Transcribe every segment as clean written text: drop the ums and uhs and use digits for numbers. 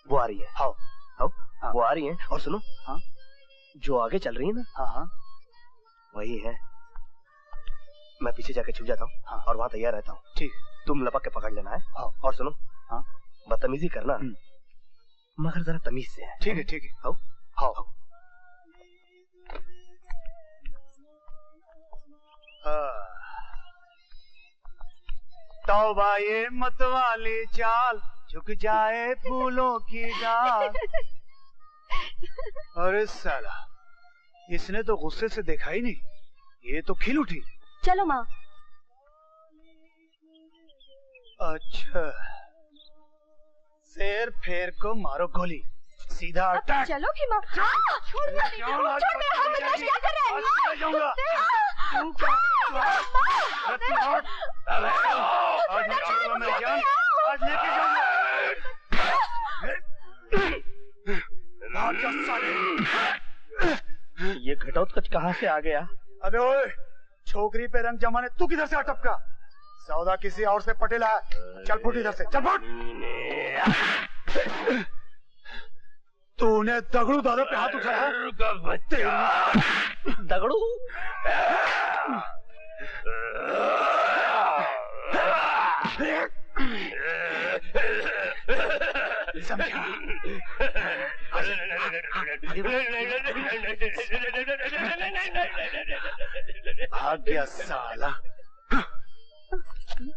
वो आ रही है। हाँ हाँ वो आ रही है। और सुनो, हाँ जो आगे चल रही है ना, हाँ हाँ वही है। मैं पीछे जाके छुप जाता हूँ, हाँ, और वहाँ तैयार रहता हूँ। ठीक, तुम लपक के पकड़ लेना है। हाँ। और सुनो, हाँ बदतमीजी करना मगर जरा तमीज से है। ठीक है ठीक है। हाँ हाँ तौबा ये मतवाली चाल, झुक जाए फूलों की डाल। अरे साला, इसने तो गुस्से से देखा ही नहीं, ये तो खिल उठी। चलो माँ। अच्छा, शेर फेर को मारो गोली, सीधा अटैक। चलोगी माँ? छोड़ मेरा हाथ, बदमाश क्या कर रहे हैं? आज लेके जाऊंगा। ये घटोत्कच कहाँ से आ गया? अबे ओए, छोकरी पे रंग जमाने तू किधर से अटपका? सौदा किसी और से पटेला है। चल फुट इधर से, चल फुट। तूने दगड़ू दादा पे हाथ उठाया? दगड़ू? समझा? भाग गया साला।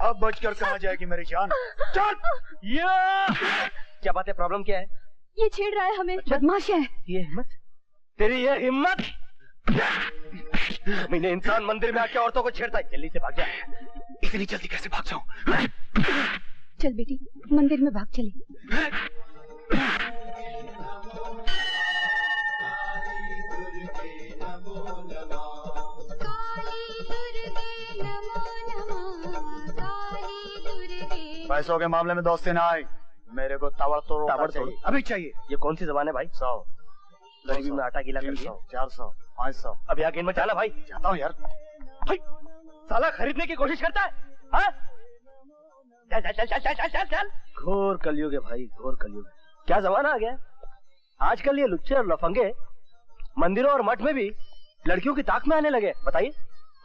अब बचकर कहाँ जाएगी मेरी जान? चल! क्या बात है, प्रॉब्लम क्या है? ये छेड़ रहा है हमें। बदमाश है। ये हिम्मत, तेरी ये हिम्मत! मैंने इंसान मंदिर में आके औरतों को छेड़ता है। जल्दी से भाग जा। इतनी जल्दी कैसे भाग जाऊं? चल बेटी, मंदिर में भाग चले। पैसों के मामले में दोस्ती ना आई, मेरे को ताबड़तोड़ चाहिए। अभी चाहिए। ये कौन सी जबान है भाई? 100, गरीबी में आटा गीला कर दिया। 400, 500। अब यहाँ गेंद में चाला भाई। जाता हूँ यार। भाई साला खरीदने की कोशिश करता है। हाँ? चल चल चल चल चल चल चल। घोर कलयुग है भाई, घोर कलयुग। क्या जमाना आ गया आजकल। ये लुच्चे और लफंगे मंदिरों और मठ में भी लड़कियों की ताक में आने लगे। बताइए।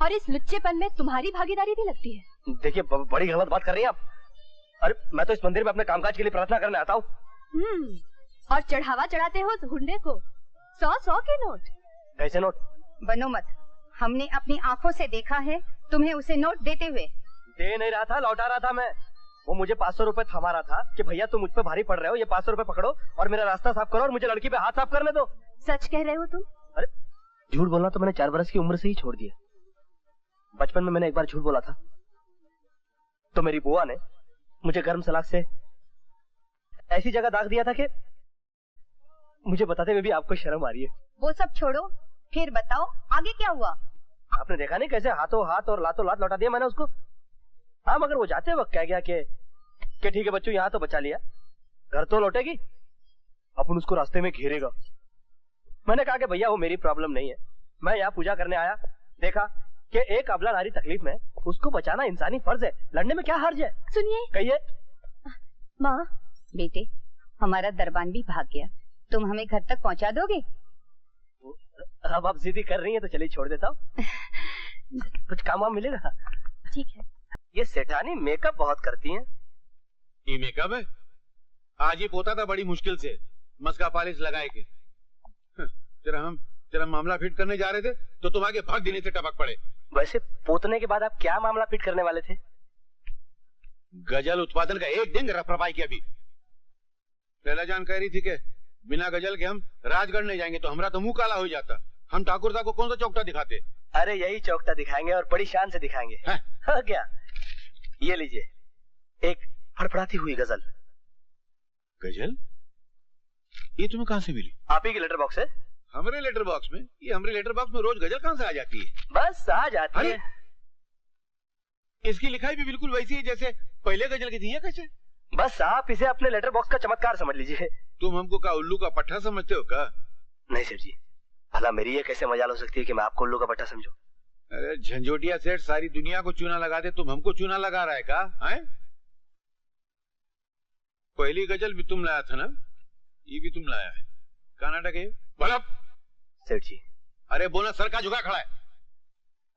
और इस लुच्चेपन में तुम्हारी भागीदारी भी लगती है। देखिए बड़ी गलत बात कर रही हैं आप। अरे मैं तो इस मंदिर में अपने कामकाज के लिए प्रार्थना करने आता हूँ। और चढ़ावा चढ़ाते हो उस गुंडे को 100-100 के नोट। कैसे नोट? बनो मत, हमने अपनी आंखों से देखा है तुम्हें उसे नोट देते हुए। दे नहीं रहा था, लौटा रहा था मैं। वो मुझे 500 रुपए थमा रहा था कि भैया तुम मुझ पे भारी पड़ रहे हो, ये 500 रुपए पकड़ो और मेरा रास्ता साफ करो और मुझे लड़की पे हाथ साफ करने दो। सच कह रहे हो तुम? अरे झूठ बोलना तो मैंने 4 बरस की उम्र से ही छोड़ दिया। बचपन में मैंने एक बार झूठ बोला था तो मेरी बुआ ने मुझे गर्म सलाख से ऐसी जगह दाग दिया था कि मुझे बताते हुए भी आपको शर्म आ रही है। वो सब छोड़ो, फिर बताओ आगे क्या हुआ? आपने देखा नहीं कैसे हाथों हाथ और लातों लात लौटा दिया मैंने उसको। हाँ मगर वो जाते वक्त कह गया कि ठीक है बच्चों, यहाँ तो बचा लिया, घर तो लौटेगी, अपन उसको रास्ते में घेरेगा। मैंने कहा कि भैया वो मेरी प्रॉब्लम नहीं है, मैं यहाँ पूजा करने आया, देखा कि एक अबला नारी तकलीफ में, उसको बचाना इंसानी फर्ज है, लड़ने में क्या हर्ज है? सुनिए। कहिए। माँ। बेटे, हमारा दरबान भी भाग गया, तुम हमें घर तक पहुँचा दोगे? अब आप जिद्दी कर रही हैं तो चलिए छोड़ देता हूँ। कुछ काम वाम मिलेगा? ठीक है। ये सेठानी मेकअप बहुत करती हैं। ये मेकअप है? आज ही पोता था बड़ी मुश्किल से, मस्का पॉलिश लगाए के। तेरा मामला फिट करने जा रहे थे तो तुम आगे भाग देने से टपक पड़े। वैसे पोतने के बाद आप क्या मामला फिट करने वाले थे? गजल उत्पादन का एक दिन रफरफाई किया। अभी लैला जान कह रही थी कि बिना गजल के हम राजगढ़ नहीं जाएंगे, तो हमारा तो मुंह काला हो जाता। हम ठाकुर साहब को कौन सा चौकटा दिखाते? अरे यही चौकटा दिखाएंगे और बड़ी शान से दिखाएंगे। हाँ क्या? ये लीजिए, एक फड़फड़ाती हुई गजल। गजल? ये तुम्हें कहाँ से मिली? आप ही की लेटर बॉक्स है। हमारे लेटर बॉक्स में? ये हमारे लेटर बॉक्स में रोज गजल कहाँ से आ जाती है? बस आ जाती है। इसकी लिखाई भी बिल्कुल वैसी है जैसे पहले गजल की थी। कैसे? बस आप इसे अपने लेटर बॉक्स का चमत्कार समझ लीजिए। तुम हमको क्या उल्लू का पट्टा समझते हो क्या? नहीं सेठ जी, भला मेरी ये कैसे मजाल हो सकती है कि मैं आपको उल्लू का पट्टा समझूं? अरे झंझोटिया सेठ, सारी दुनिया को चूना लगा दे, तुम हमको चूना लगा रहा है क्या? पहली गजल भी तुम लाया था ना? ये भी तुम लाया है? कर्नाटक है? बोलो। सेठ जी, अरे बोला, सर का झुका खड़ा है।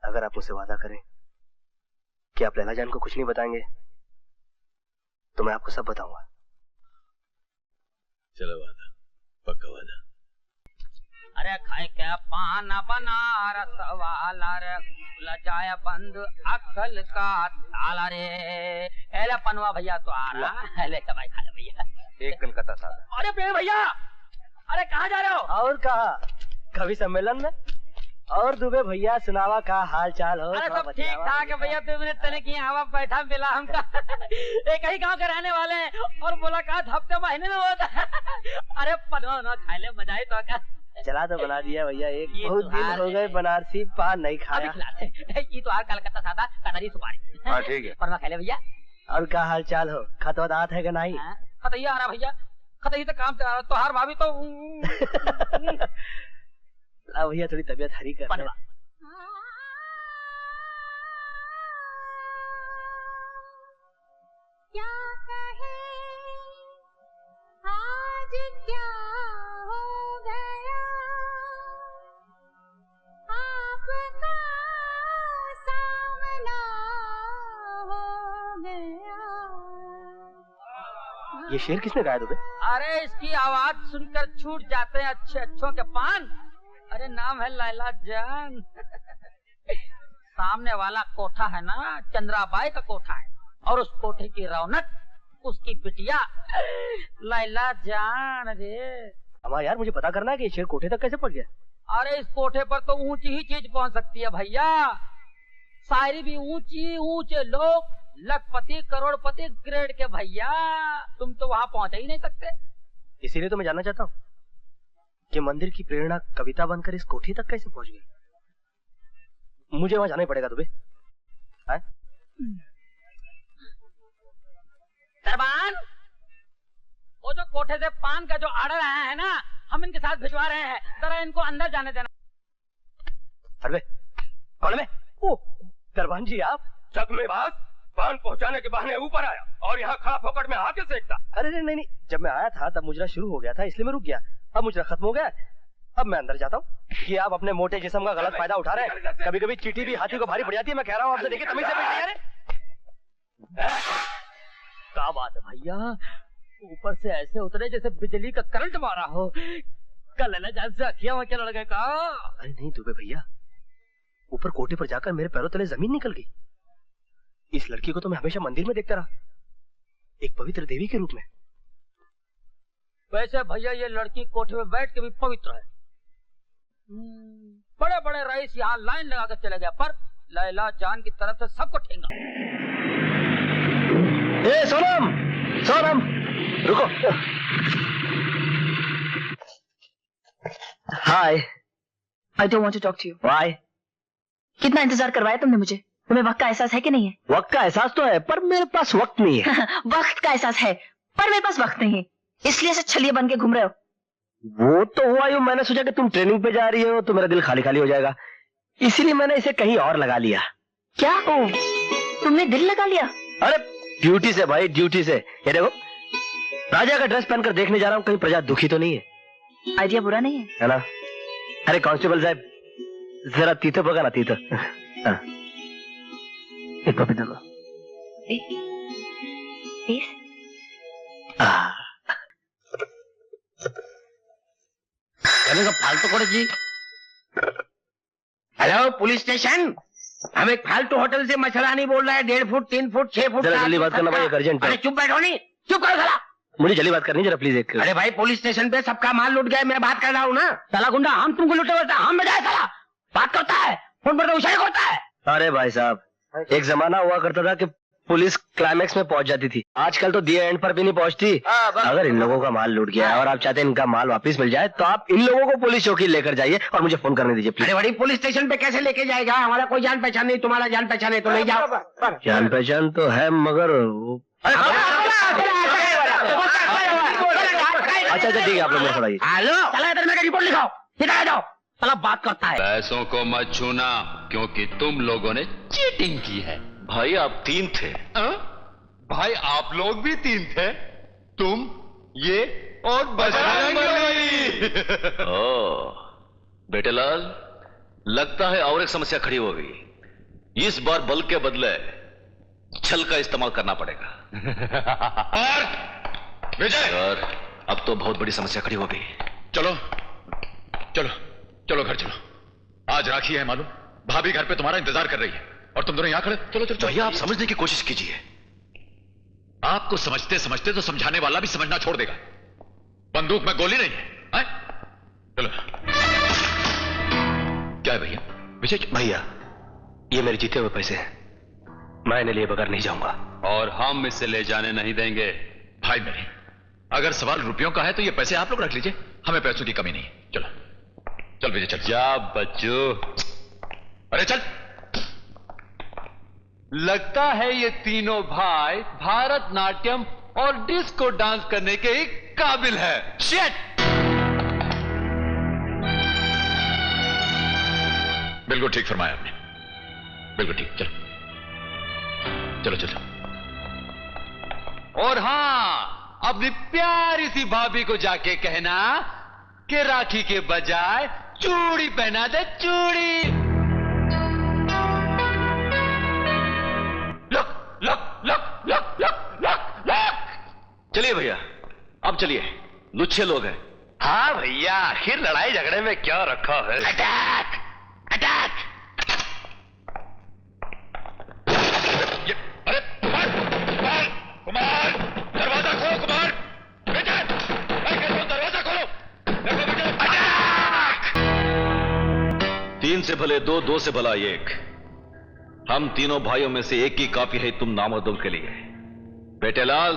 अगर आप मुझसे वादा करें कि आप लैला जान को कुछ नहीं बताएंगे तो मैं आपको सब बताऊंगा। चलो वादा, पक्का वादा। अरे खाए क्या पाना बनारस वाला रे, लजाया बंद अक्ल का ताला रे। एले पनवा भैया तो आ रहा है, ले भाई खा ले भैया। एक कलकत्ता साहब। अरे प्रेम भैया, अरे कहाँ जा रहे हो? और कहा, कवि सम्मेलन में। और दुबे भैया सुनावा का हाल चाल हो? अरे सब ठीक ठाक है भैया, 2 मिनट तले की हवा बैठा मिला हमका। एक ही गांव के रहने वाले हैं और मुलाकात हफ्ते महीने में होता है। अरे पनवा ना खा ले, मजा ही तो का। चला तो बना दिया भैया, एक ये बहुत दिन हो गए बनारसी पान नहीं अभी खाया। खिलाते। ये तो कलकत्ता सादा कटरी सुपारी। हाँ ठीक है। पनवा खा ले भैया। और क्या हाल चाल हो? खतवदात है कि नहीं? खतैया आ रहा भैया, खतैया तो काम चला रहा। तो हर भाभी तो अब भैया थोड़ी तबीयत हरी कर। पनवा क्या कहे आज क्या हो गया, आपका सामना हो गया। ये शेर किसने गाया दुबे? अरे इसकी आवाज सुनकर छूट जाते हैं अच्छे अच्छों के पान। अरे नाम है लैला जान। सामने वाला कोठा है ना, चंद्राबाई का कोठा है, और उस कोठे की रौनक उसकी बिटिया लैला जान रे। हमारा यार, मुझे पता करना है कि ये शेर कोठे तक कैसे पहुंच गया। अरे इस कोठे पर तो ऊंची ही चीज पहुंच सकती है भैया। शायरी भी ऊंची, ऊंचे लोग, लखपति करोड़पति ग्रेड के भैया। तुम तो वहां पहुंच ही नहीं सकते। इसीलिए तो मैं जानना चाहता हूँ कि मंदिर की प्रेरणा कविता बनकर इस कोठी तक कैसे पहुंच गई। मुझे वहां जाना ही पड़ेगा दुबे। सरबान, वो जो कोठे से पान का जो आर्डर आया है ना, हम इनके साथ भिजवा रहे हैं। जरा इनको अंदर जाने देना। अरे कौन में? ओ दरबान जी, आप जग में बात पान पहुंचाने के बहाने ऊपर आया और यहाँ खड़ा फोकट में हाथ सेकता। अरे नहीं नहीं, जब मैं आया था तब मुजरा शुरू हो गया था, इसलिए मैं रुक गया। अब मुजरा खत्म हो गया, अब मैं अंदर जाता हूँ। कि आप अपने मोटे जिस्म का गलत फायदा उठा रहे हैं। कभी कभी चींटी भी हाथी को भारी पड़ जाती है। मैं कह रहा हूँ आपसे, देखिए तमीज से बैठिए। अरे क्या बात है भैया, ऊपर से ऐसे उतरे जैसे बिजली का करंट मारा हो। कल ना जान से अखियां वखियां लड़ गए का। अरे नहीं दुबे भैया, ऊपर कोठे पर जाकर मेरे पैरों तले जमीन निकल गई। इस लड़की को तो मैं हमेशा मंदिर में देखता रहा, एक पवित्र देवी के रूप में। वैसे भैया ये लड़की कोठे में बैठ के भी पवित्र है। बड़े बड़े रईस यहाँ लाइन लगा कर चले गए, पर लैला जान की तरफ से सबको ठेंगा। ए सोनम, सोनम रुको। Hi. I don't want to talk to you. Why? कितना इंतजार करवाया तुमने मुझे? तुम्हें वक्त का एहसास है कि नहीं है? वक्त का एहसास तो है, पर मेरे पास वक्त नहीं है। वक्त का एहसास है, पर मेरे पास वक्त नहीं है, इसलिए से छलिए बन के घूम रहे हो। वो तो हुआ यूं, मैंने सोचा कि तुम ट्रेनिंग पे जा रही हो तो मेरा दिल खाली खाली हो जाएगा, इसीलिए मैंने इसे कहीं और लगा लिया। क्या? तुमने दिल लगा लिया? अरे ड्यूटी से भाई, ड्यूटी से। ये देखो, राजा का ड्रेस पहनकर देखने जा रहा हूँ, कहीं प्रजा दुखी तो नहीं है। आइडिया बुरा नहीं है ना? अरे कांस्टेबल साहब, जरा तीतो पका ना, तीतो। एक कॉपी दो। फालतू कोड़े जी। हेलो पुलिस स्टेशन, हम एक फालतू होटल से मच्छरानी बोल रहा है। 1.5 फुट 3 फुट 6 फुट। जरा जल्दी बात करना भाई, एक अर्जेंट है। अरे चुप बैठो, नहीं चुप करो साला। मुझे जल्दी बात करनी जरा प्लीज। एक अरे भाई पुलिस स्टेशन पे सबका माल लूट गया, मैं बात कर रहा हूँ ना। साला गुंडा हम तुमको लूटे होता, हम बजाए साला बात करता है, फोन पर तो इशारे करता है। अरे भाई साहब, एक जमाना हुआ करता था कि पुलिस क्लाइमेक्स में पहुंच जाती थी, आजकल तो दिए एंड पर भी नहीं पहुंचती। अगर इन लोगों का माल लूट गया है और आप चाहते हैं इनका माल वापस मिल जाए, तो आप इन लोगों को पुलिस चौकी लेकर जाइए और मुझे फोन करने दीजिए प्लीज। अरे बड़ी पुलिस स्टेशन पे कैसे लेके जाएगा? हमारा कोई जान पहचान नहीं, तुम्हारा जान पहचान है तो ले जाओ। जान पहचान तो है, मगर अच्छा ठीक है, आप लोग मेरे बताइए। हेलो चला इधर, मेरा रिपोर्ट लिखाओ, इधर आ जाओ। साला बात करता है। पैसों को मत छूना, क्योंकि तुम लोगों ने चीटिंग की है। भाई आप 3 थे। भाई आप लोग भी 3 थे, तुम, ये और बजरंगबली। ओह बेटे लाल, लगता है और एक समस्या खड़ी हो गई। इस बार बल के बदले छल का इस्तेमाल करना पड़ेगा। और विजय, और अब तो बहुत बड़ी समस्या खड़ी हो गई। चलो चलो चलो घर चलो। आज राखी है मालूम, भाभी घर पे तुम्हारा इंतजार कर रही है और तुम दोनों यहां खड़े। चलो चलो भैया आप समझने की कोशिश कीजिए। आपको समझते समझते तो समझाने वाला भी समझना छोड़ देगा। बंदूक में गोली नहीं है? चलो। क्या है भैया? विजय भैया, ये मेरे जीते हुए पैसे हैं, मैं इन्हें लिए बगैर नहीं जाऊंगा। और हम इसे ले जाने नहीं देंगे। भाई मेरे, अगर सवाल रुपयों का है तो ये पैसे आप लोग रख लीजिए, हमें पैसों की कमी नहीं है। चलो चल विजय चल। जा बच्चू। अरे चल। लगता है ये तीनों भाई भारतनाट्यम और डिस्को डांस करने के ही काबिल है। शिट! बिल्कुल ठीक फरमाया आपने, बिल्कुल ठीक। चलो चलो चलो। और हां, अपनी प्यारी सी भाभी को जाके कहना कि राखी के बजाय चूड़ी पहना दे, चूड़ी। Luck luck luck luck luck luck luck. चलिए भैया, अब चलिए, लुच्छे लोग हैं। हाँ भैया, आखिर लड़ाई झगड़े में क्या रखा है। Attack attack. अरे कुमार कुमार कुमार, दरवाजा खोलो कुमार। बेटा दरवाजा खोलो। देखो बेटा, 3 से भले 2, 2 से भला 1। हम तीनों भाइयों में से एक ही काफी है तुम नामर्दों के लिए। बेटे लाल,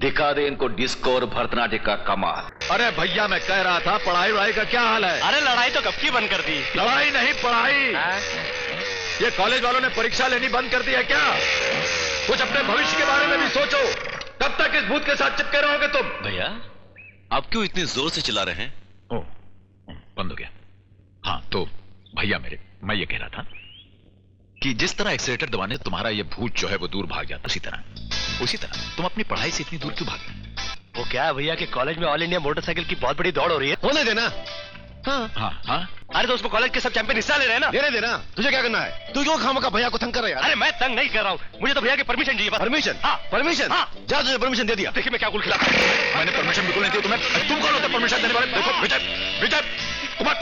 दिखा दे इनको डिस्को और भरतनाट्यम का कमाल। अरे भैया मैं कह रहा था, पढ़ाई वढ़ाई का क्या हाल है? अरे लड़ाई तो कब की बंद कर दी। लड़ाई नहीं पढ़ाई। ये कॉलेज वालों ने परीक्षा लेनी बंद कर दी है क्या? कुछ अपने भविष्य के बारे में भी सोचो। कब तक इस भूत के साथ चिपके रहोगे तुम? भैया आप क्यों इतनी जोर से चिल्ला रहे हैं? ओ, बंद हो गया। हाँ तो भैया मेरे, मैं ये कह रहा था कि जिस तरह एक्सीलेटर दबाने तुम्हारा ये भूत जो है वो दूर भाग जाता, उसी तरह तुम अपनी पढ़ाई से इतनी दूर क्यों भाग गए? वो क्या है भैया कि कॉलेज में ऑल इंडिया मोटरसाइकिल की बहुत बड़ी दौड़ हो रही है। होने देना। हाँ हाँ। अरे तो उसमें कॉलेज के सब चैंपियन हिस्सा ले रहे हैं ना। देने देना, तुझे क्या करना है? तू क्यों खामखा भैया को तंग कर रहा है? अरे मैं तंग नहीं कर रहा हूँ, मुझे तो भैया की परमिशन चाहिए। परमिशन? हाँ परमिशन? हाँ। जा, तुझे परमिशन दे दिया। देखिए मैं क्या गुल खिलाता। मैंने परमिशन बिल्कुल नहीं दी तुम्हें। तुम कौन होते परमिशन देने वाले? देखो विजय, विजय कुमार।